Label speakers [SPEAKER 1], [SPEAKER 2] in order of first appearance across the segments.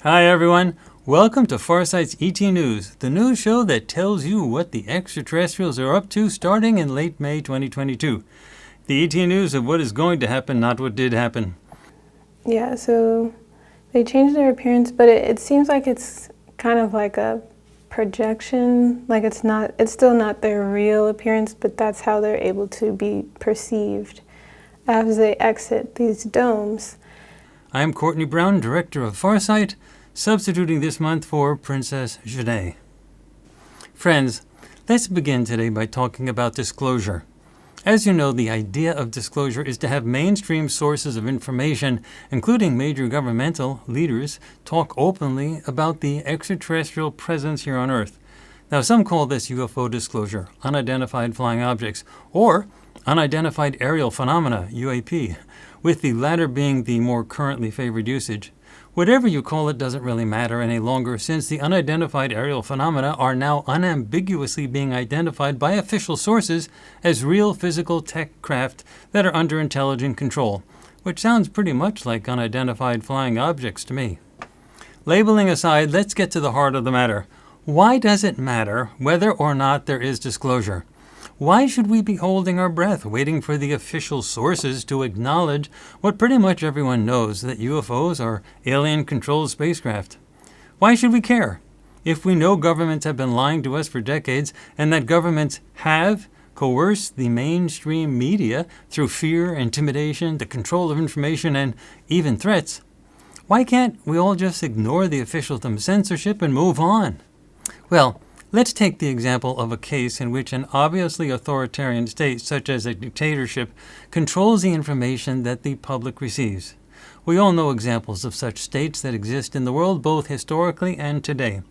[SPEAKER 1] Hi everyone, welcome to Farsight's ET News, the news show that tells you what the extraterrestrials are up to starting in late May 2022. The ET News of what is going to happen, not what did happen.
[SPEAKER 2] Yeah, so they changed their appearance, but it seems like it's kind of like a projection. Like it's still not their real appearance, but that's how they're able to be perceived as they exit these domes.
[SPEAKER 1] I am Courtney Brown, director of Farsight, substituting this month for Princess Janae. Friends, let's begin today by talking about disclosure. As you know, the idea of disclosure is to have mainstream sources of information, including major governmental leaders, talk openly about the extraterrestrial presence here on Earth. Now, some call this UFO disclosure, unidentified flying objects, or unidentified aerial phenomena, UAP, with the latter being the more currently favored usage. Whatever you call it doesn't really matter any longer, since the unidentified aerial phenomena are now unambiguously being identified by official sources as real physical tech craft that are under intelligent control, which sounds pretty much like unidentified flying objects to me. Labeling aside, let's get to the heart of the matter. Why does it matter whether or not there is disclosure? Why should we be holding our breath, waiting for the official sources to acknowledge what pretty much everyone knows, that UFOs are alien-controlled spacecraft? Why should we care? If we know governments have been lying to us for decades, and that governments have coerced the mainstream media through fear, intimidation, the control of information, and even threats, why can't we all just ignore the officialdom censorship and move on? Well, let's take the example of a case in which an obviously authoritarian state, such as a dictatorship, controls the information that the public receives. We all know examples of such states that exist in the world, both historically and today.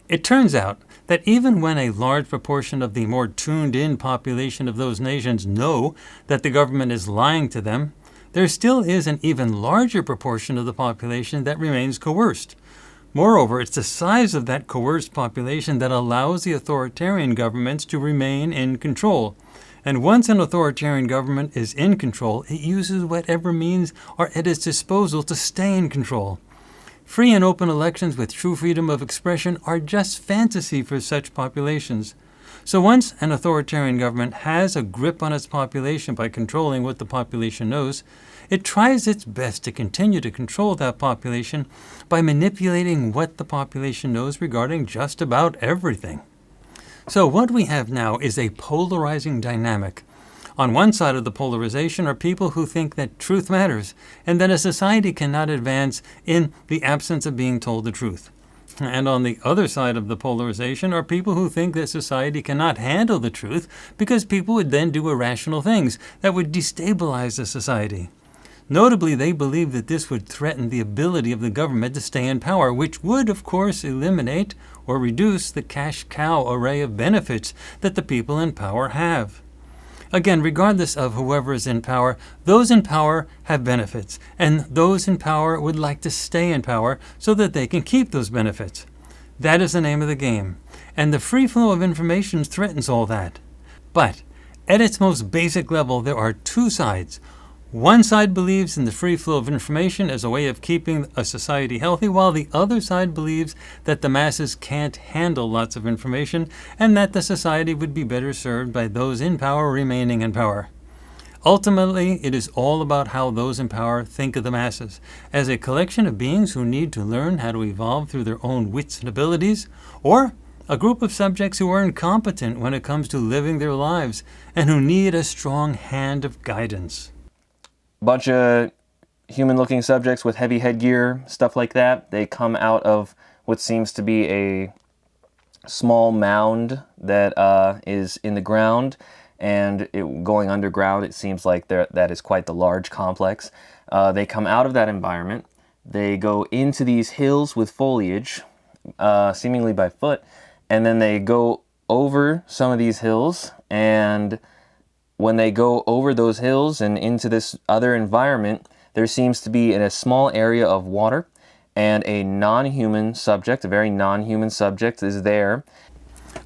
[SPEAKER 1] It turns out that even when a large proportion of the more tuned-in population of those nations know that the government is lying to them, there still is an even larger proportion of the population that remains coerced. Moreover, it's the size of that coerced population that allows the authoritarian governments to remain in control. And once an authoritarian government is in control, it uses whatever means are at its disposal to stay in control. Free and open elections with true freedom of expression are just fantasy for such populations. So once an authoritarian government has a grip on its population by controlling what the population knows, it tries its best to continue to control that population by manipulating what the population knows regarding just about everything. So what we have now is a polarizing dynamic. On one side of the polarization are people who think that truth matters and that a society cannot advance in the absence of being told the truth. And on the other side of the polarization are people who think that society cannot handle the truth because people would then do irrational things that would destabilize the society. Notably, they believe that this would threaten the ability of the government to stay in power, which would, of course, eliminate or reduce the cash cow array of benefits that the people in power have. Again, regardless of whoever is in power, those in power have benefits, and those in power would like to stay in power so that they can keep those benefits. That is the name of the game, and the free flow of information threatens all that. But at its most basic level, there are two sides. One side believes in the free flow of information as a way of keeping a society healthy, while the other side believes that the masses can't handle lots of information and that the society would be better served by those in power remaining in power. Ultimately, it is all about how those in power think of the masses, as a collection of beings who need to learn how to evolve through their own wits and abilities, or a group of subjects who are incompetent when it comes to living their lives and who need a strong hand of guidance.
[SPEAKER 3] Bunch of human-looking subjects with heavy headgear, stuff like that. They come out of what seems to be a small mound that is in the ground, and going underground, it seems like that is quite the large complex. They come out of that environment. They go into these hills with foliage, seemingly by foot, and then they go over some of these hills, and when they go over those hills and into this other environment, there seems to be in a small area of water, and a non-human subject, a very non-human subject is there.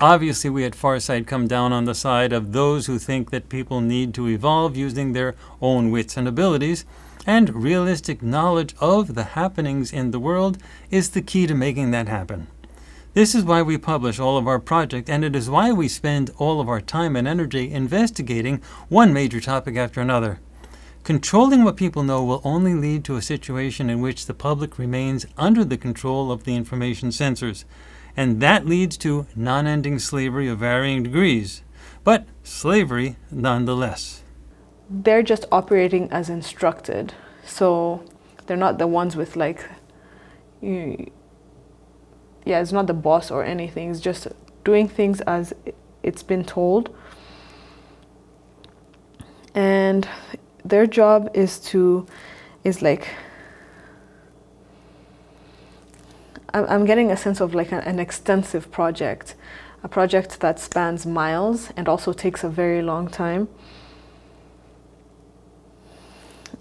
[SPEAKER 1] Obviously, we at Farsight come down on the side of those who think that people need to evolve using their own wits and abilities, and realistic knowledge of the happenings in the world is the key to making that happen. This is why we publish all of our projects, and it is why we spend all of our time and energy investigating one major topic after another. Controlling what people know will only lead to a situation in which the public remains under the control of the information censors, and that leads to non-ending slavery of varying degrees, but slavery nonetheless.
[SPEAKER 4] They're just operating as instructed, so they're not the ones with it's not the boss or anything. It's just doing things as it's been told. And their job I'm getting a sense of an extensive project, a project that spans miles and also takes a very long time.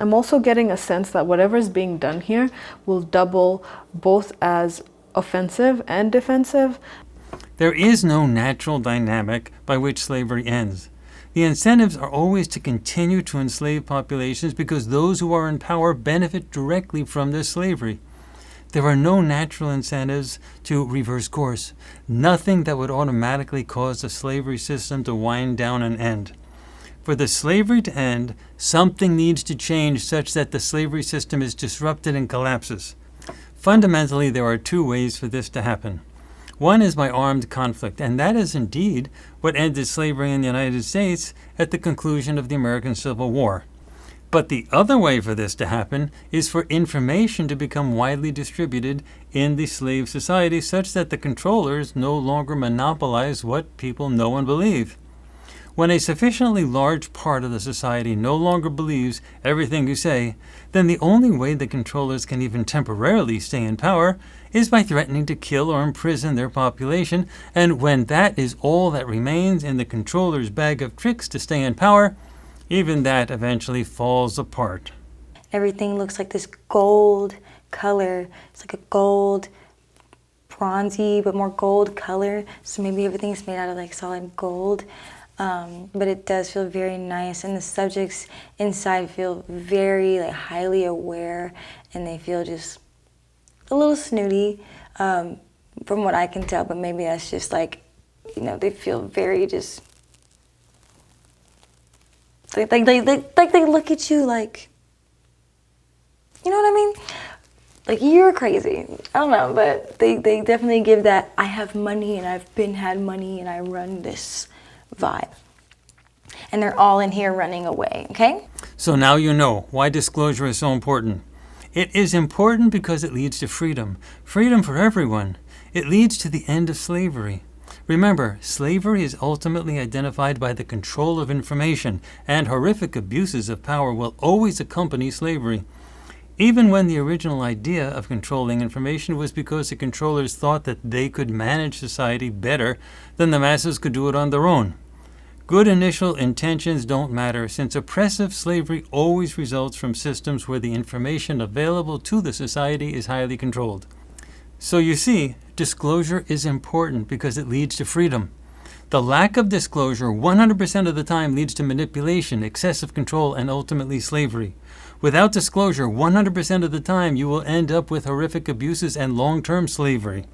[SPEAKER 4] I'm also getting a sense that whatever is being done here will double both as offensive and defensive.
[SPEAKER 1] There is no natural dynamic by which slavery ends. The incentives are always to continue to enslave populations because those who are in power benefit directly from this slavery. There are no natural incentives to reverse course, nothing that would automatically cause the slavery system to wind down and end. For the slavery to end, something needs to change such that the slavery system is disrupted and collapses. Fundamentally, there are two ways for this to happen. One is by armed conflict, and that is indeed what ended slavery in the United States at the conclusion of the American Civil War. But the other way for this to happen is for information to become widely distributed in the slave society such that the controllers no longer monopolize what people know and believe. When a sufficiently large part of the society no longer believes everything you say, then the only way the controllers can even temporarily stay in power is by threatening to kill or imprison their population, and when that is all that remains in the controller's bag of tricks to stay in power, even that eventually falls apart.
[SPEAKER 5] Everything looks like this gold color. It's like a gold, bronzy, but more gold color. So maybe everything's made out of solid gold. But it does feel very nice, and the subjects inside feel very highly aware, and they feel just a little snooty, from what I can tell. But maybe that's just they feel very just they look at you you know what I mean? You're crazy. I don't know, but they definitely give that I have money and I've had money and I run this vibe. And they're all in here running away, okay?
[SPEAKER 1] So now you know why disclosure is so important. It is important because it leads to freedom. Freedom for everyone. It leads to the end of slavery. Remember, slavery is ultimately identified by the control of information, and horrific abuses of power will always accompany slavery. Even when the original idea of controlling information was because the controllers thought that they could manage society better than the masses could do it on their own. Good initial intentions don't matter, since oppressive slavery always results from systems where the information available to the society is highly controlled. So you see, disclosure is important because it leads to freedom. The lack of disclosure 100% of the time leads to manipulation, excessive control, and ultimately slavery. Without disclosure 100% of the time, you will end up with horrific abuses and long-term slavery.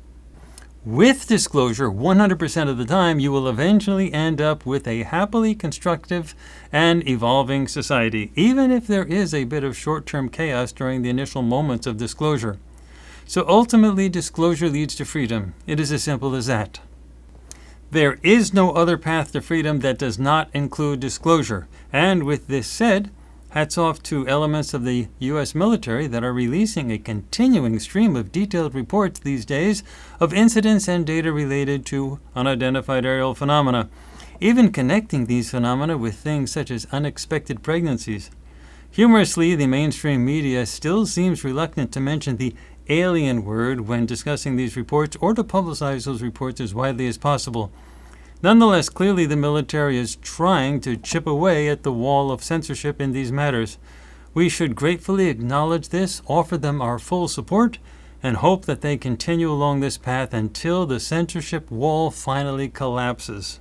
[SPEAKER 1] With disclosure 100% of the time, you will eventually end up with a happily constructive and evolving society, even if there is a bit of short-term chaos during the initial moments of disclosure. So ultimately, disclosure leads to freedom. It is as simple as that. There is no other path to freedom that does not include disclosure. And with this said, hats off to elements of the U.S. military that are releasing a continuing stream of detailed reports these days of incidents and data related to unidentified aerial phenomena, even connecting these phenomena with things such as unexpected pregnancies. Humorously, the mainstream media still seems reluctant to mention the alien word when discussing these reports, or to publicize those reports as widely as possible. Nonetheless, clearly the military is trying to chip away at the wall of censorship in these matters. We should gratefully acknowledge this, offer them our full support, and hope that they continue along this path until the censorship wall finally collapses.